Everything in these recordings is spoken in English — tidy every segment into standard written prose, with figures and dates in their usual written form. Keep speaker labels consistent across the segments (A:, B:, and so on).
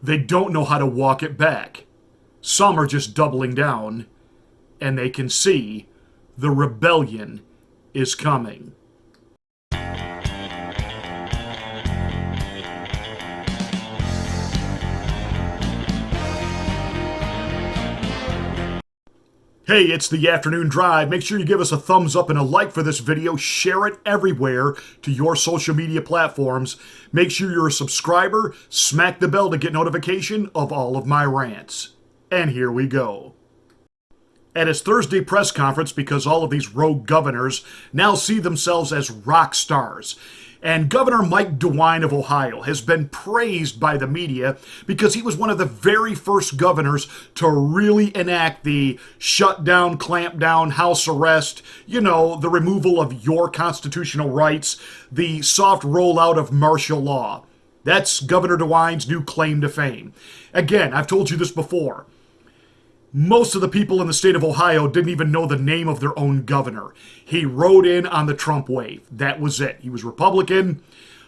A: They don't know how to walk it back. Some are just doubling down, and they can see the rebellion is coming. Hey, it's the afternoon drive. Make sure you give us a thumbs up and a like for this video. Share it everywhere to your social media platforms. Make sure you're a subscriber. Smack the bell to get notification of all of my rants. And here we go. At his Thursday press conference, because all of these rogue governors now see themselves as rock stars, and Governor Mike DeWine of Ohio has been praised by the media because he was one of the very first governors to really enact the shutdown, clampdown, house arrest, the removal of your constitutional rights, the soft rollout of martial law. That's Governor DeWine's new claim to fame. Again, I've told you this before. Most of the people in the state of Ohio didn't even know the name of their own governor. He rode in on the Trump wave. That was it. He was Republican.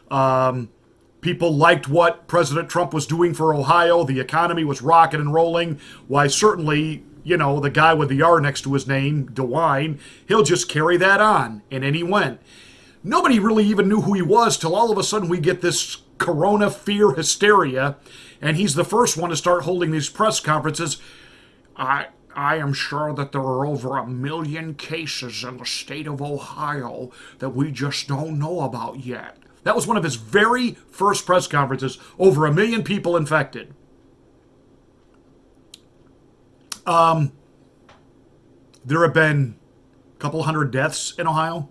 A: People liked what President Trump was doing for Ohio. The economy was rocking and rolling. Why, certainly, the guy with the R next to his name, DeWine, he'll just carry that on. And in he went. Nobody really even knew who he was till all of a sudden we get this corona fear hysteria, and he's the first one to start holding these press conferences. I am sure that there are over 1 million cases in the state of Ohio that we just don't know about yet. That was one of his very first press conferences. Over 1 million people infected. There have been a couple hundred deaths in Ohio.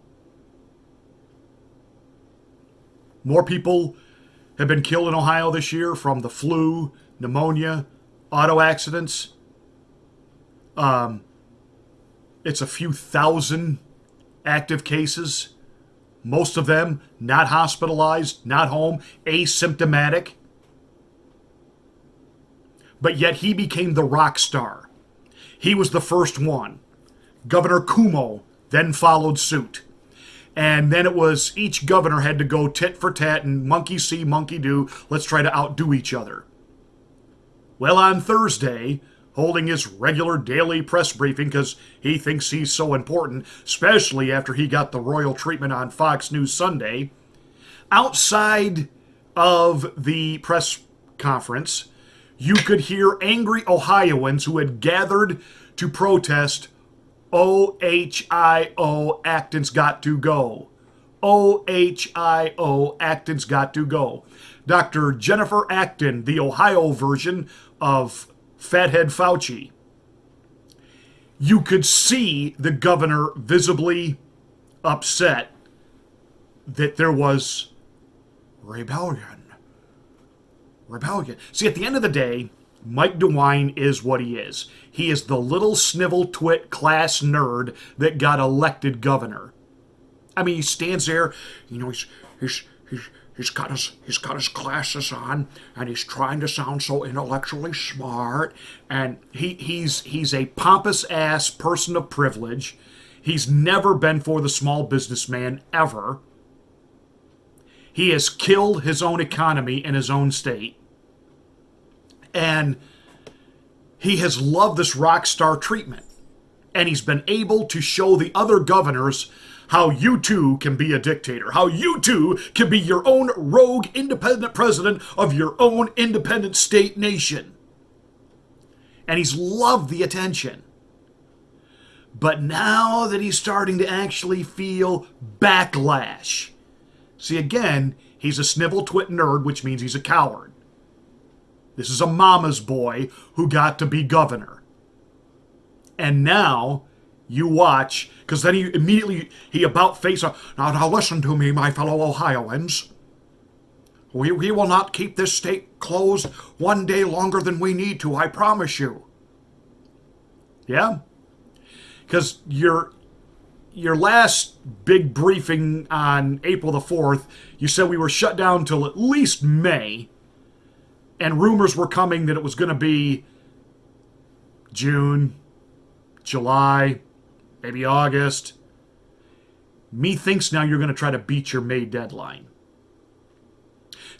A: More people have been killed in Ohio this year from the flu, pneumonia, auto accidents. It's a few thousand active cases. Most of them not hospitalized, not home, asymptomatic. But yet he became the rock star. He was the first one. Governor Cuomo then followed suit. And then it was each governor had to go tit for tat and monkey see, monkey do. Let's try to outdo each other. Well, on Thursday, holding his regular daily press briefing because he thinks he's so important, especially after he got the royal treatment on Fox News Sunday. Outside of the press conference, you could hear angry Ohioans who had gathered to protest OHIO, Acton's got to go. OHIO, Acton's got to go. Dr. Jennifer Acton, the Ohio version of Fathead Fauci. You could see the governor visibly upset that there was rebellion. See, at the end of the day, Mike DeWine is what he is. He is the little snivel twit class nerd that got elected governor. I mean, he stands there, He's got his glasses on, and he's trying to sound so intellectually smart. And he's a pompous ass person of privilege. He's never been for the small businessman ever. He has killed his own economy in his own state, and he has loved this rock star treatment. And he's been able to show the other governors how you too can be a dictator, how you too can be your own rogue independent president of your own independent state nation. And he's loved the attention. But now that he's starting to actually feel backlash. See, again, he's a snivel twit nerd, which means he's a coward. This is a mama's boy who got to be governor. And now you watch, because then he about face off. Now listen to me, my fellow Ohioans. We will not keep this state closed one day longer than we need to, I promise you. Yeah? Because your last big briefing on April the 4th, you said we were shut down till at least May, and rumors were coming that it was going to be June, July, maybe August. Methinks now you're going to try to beat your May deadline.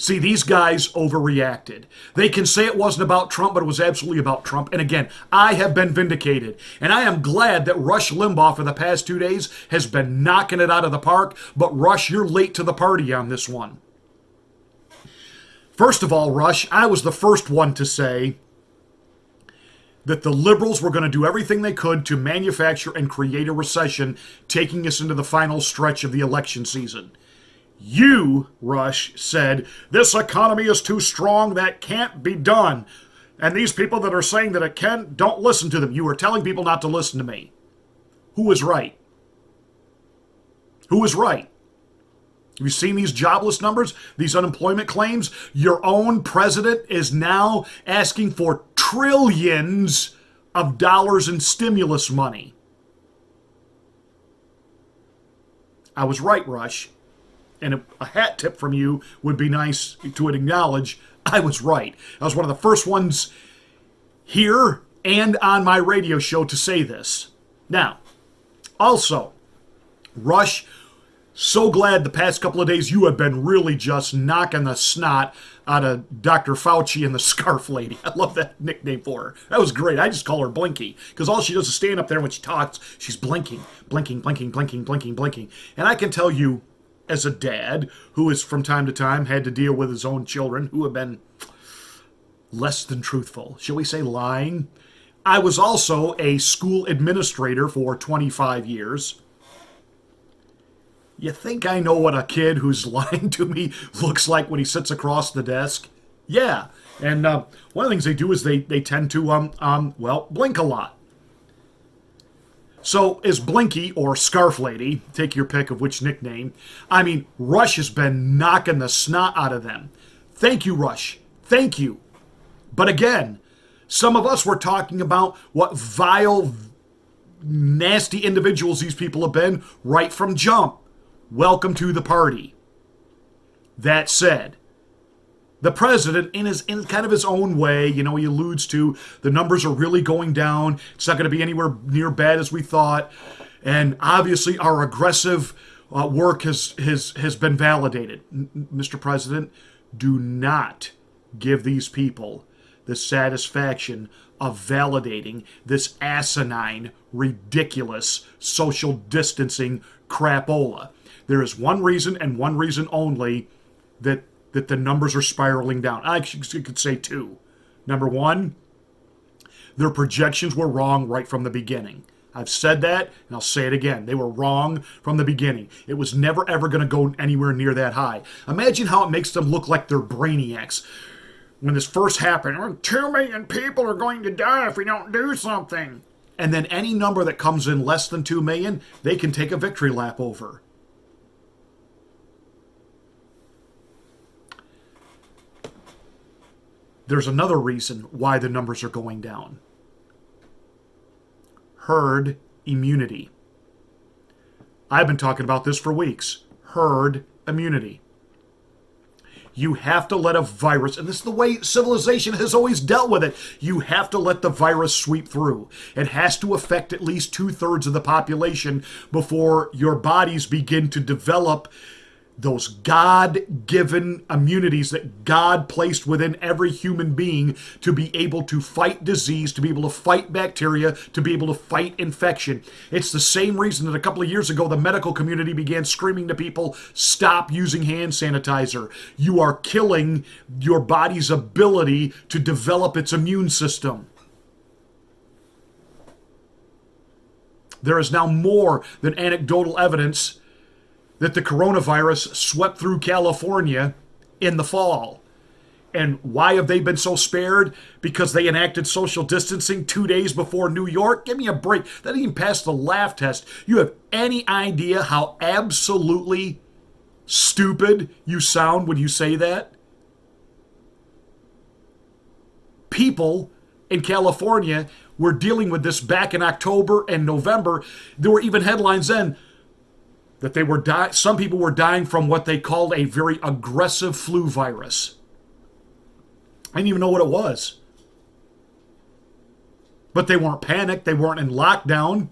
A: See, these guys overreacted. They can say it wasn't about Trump, but it was absolutely about Trump. And again, I have been vindicated. And I am glad that Rush Limbaugh for the past 2 days has been knocking it out of the park. But Rush, you're late to the party on this one. First of all, Rush, I was the first one to say that the liberals were going to do everything they could to manufacture and create a recession, taking us into the final stretch of the election season. You, Rush, said, this economy is too strong, that can't be done. And these people that are saying that it can, don't listen to them. You were telling people not to listen to me. Who was right? Who was right? Have you seen these jobless numbers, these unemployment claims? Your own president is now asking for trillions of dollars in stimulus money. I was right, Rush. And a hat tip from you would be nice to acknowledge I was right. I was one of the first ones here and on my radio show to say this. Now, also, Rush, so glad the past couple of days you have been really just knocking the snot out of Dr. Fauci and the Scarf Lady. I love that nickname for her. That was great. I just call her Blinky because all she does is stand up there when she talks. She's blinking, blinking, blinking, blinking, blinking, blinking. And I can tell you, as a dad who has from time to time had to deal with his own children who have been less than truthful, shall we say lying. I was also a school administrator for 25 years. You think I know what a kid who's lying to me looks like when he sits across the desk? Yeah. And one of the things they do is they tend to, blink a lot. So is Blinky, or Scarf Lady, take your pick of which nickname, I mean, Rush has been knocking the snot out of them. Thank you, Rush. Thank you. But again, some of us were talking about what vile, nasty individuals these people have been right from jump. Welcome to the party. That said, the president, in kind of his own way, he alludes to the numbers are really going down. It's not going to be anywhere near bad as we thought. And obviously our aggressive work has been validated. Mr. President, do not give these people the satisfaction of validating this asinine, ridiculous social distancing crapola. There is one reason and one reason only that the numbers are spiraling down. I could say two. Number one, their projections were wrong right from the beginning. I've said that, and I'll say it again. They were wrong from the beginning. It was never, ever going to go anywhere near that high. Imagine how it makes them look like they're brainiacs. When this first happened, 2 million people are going to die if we don't do something. And then any number that comes in less than 2 million, they can take a victory lap over. There's another reason why the numbers are going down. Herd immunity. I've been talking about this for weeks. Herd immunity. You have to let a virus, and this is the way civilization has always dealt with it, you have to let the virus sweep through. It has to affect at least 2/3 of the population before your bodies begin to develop those God-given immunities that God placed within every human being to be able to fight disease, to be able to fight bacteria, to be able to fight infection. It's the same reason that a couple of years ago the medical community began screaming to people, stop using hand sanitizer. You are killing your body's ability to develop its immune system. There is now more than anecdotal evidence that the coronavirus swept through California in the fall. And why have they been so spared? Because they enacted social distancing 2 days before New York? Give me a break. That didn't even pass the laugh test. You have any idea how absolutely stupid you sound when you say that? People in California were dealing with this back in October and November. There were even headlines then that they were some people were dying from what they called a very aggressive flu virus. I didn't even know what it was. But they weren't panicked. They weren't in lockdown.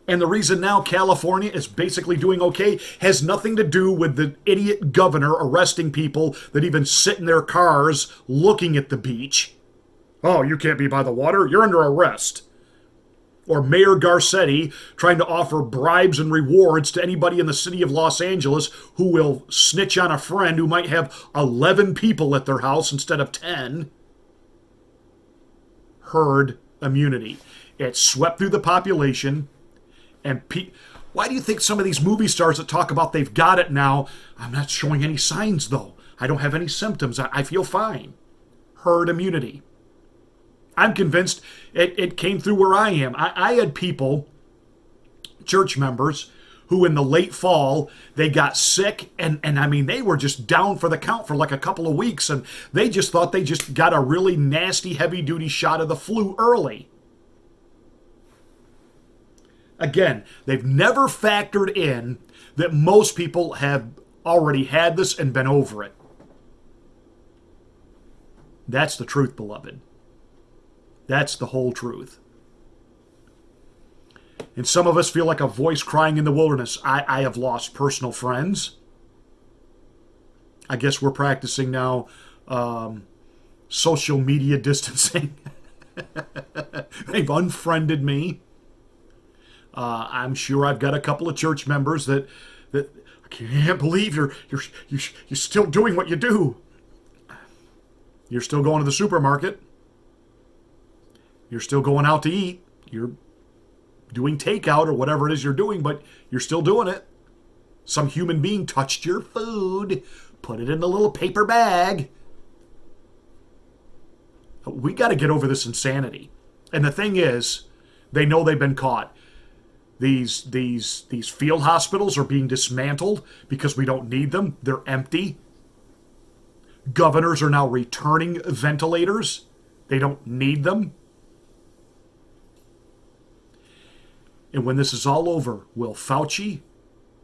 A: And the reason now California is basically doing okay has nothing to do with the idiot governor arresting people that even sit in their cars looking at the beach. Oh, you can't be by the water. You're under arrest. Or Mayor Garcetti trying to offer bribes and rewards to anybody in the city of Los Angeles who will snitch on a friend who might have 11 people at their house instead of 10. Herd immunity. It swept through the population. And why do you think some of these movie stars that talk about they've got it now, I'm not showing any signs though. I don't have any symptoms. I feel fine. Herd immunity. I'm convinced it came through where I am. I had people, church members, who in the late fall, they got sick and I mean, they were just down for the count for like a couple of weeks and they just thought they just got a really nasty heavy duty shot of the flu early. Again, they've never factored in that most people have already had this and been over it. That's the truth, beloved. That's the whole truth. And some of us feel like a voice crying in the wilderness. I have lost personal friends. I guess we're practicing now social media distancing. They've unfriended me. I'm sure I've got a couple of church members that I can't believe you're still doing what you do. You're still going to the supermarket. You're still going out to eat. You're doing takeout or whatever it is you're doing, but you're still doing it. Some human being touched your food, put it in a little paper bag. We got to get over this insanity. And the thing is, they know they've been caught. These field hospitals are being dismantled because we don't need them. They're empty. Governors are now returning ventilators. They don't need them. And when this is all over, will Fauci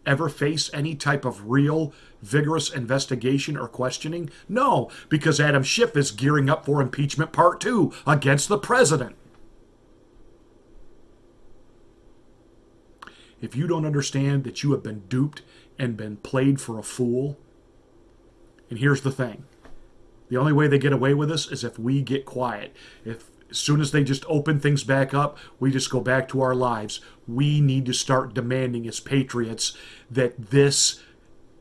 A: ever face any type of real, vigorous investigation or questioning? No, because Adam Schiff is gearing up for impeachment part 2 against the president. If you don't understand that you have been duped and been played for a fool, and here's the thing. The only way they get away with this is if we get quiet. If as soon as they just open things back up, we just go back to our lives. We need to start demanding as patriots that this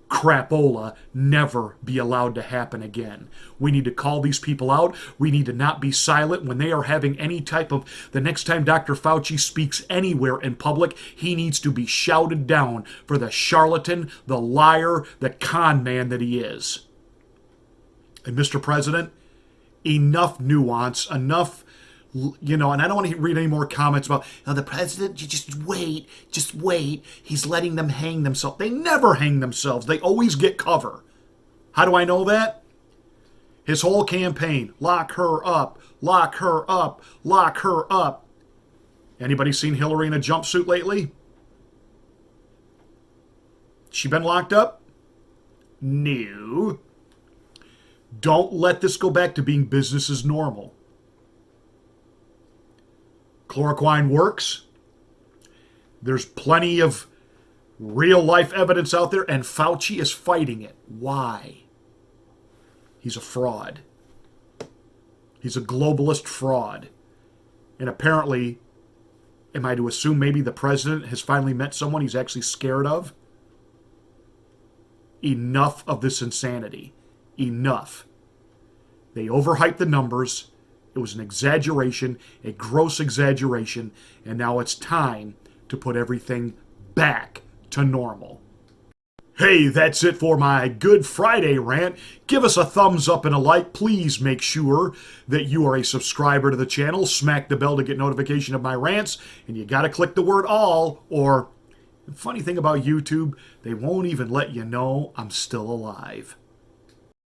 A: crapola never be allowed to happen again. We need to call these people out. We need to not be silent when they are having any type of... The next time Dr. Fauci speaks anywhere in public, he needs to be shouted down for the charlatan, the liar, the con man that he is. And Mr. President, enough nuance, enough... and I don't want to read any more comments about, the president, you just wait. He's letting them hang themselves. They never hang themselves. They always get cover. How do I know that? His whole campaign, lock her up, lock her up, lock her up. Anybody seen Hillary in a jumpsuit lately? She been locked up? No. Don't let this go back to being business as normal. Chloroquine works. There's plenty of real-life evidence out there, and Fauci is fighting it. Why? He's a fraud. He's a globalist fraud. And apparently, am I to assume maybe the president has finally met someone he's actually scared of? Enough of this insanity. Enough. They overhyped the numbers. It was an exaggeration, a gross exaggeration, and now it's time to put everything back to normal. Hey, that's it for my Good Friday rant. Give us a thumbs up and a like. Please make sure that you are a subscriber to the channel. Smack the bell to get notification of my rants, and you gotta click the word all, or the funny thing about YouTube, they won't even let you know I'm still alive.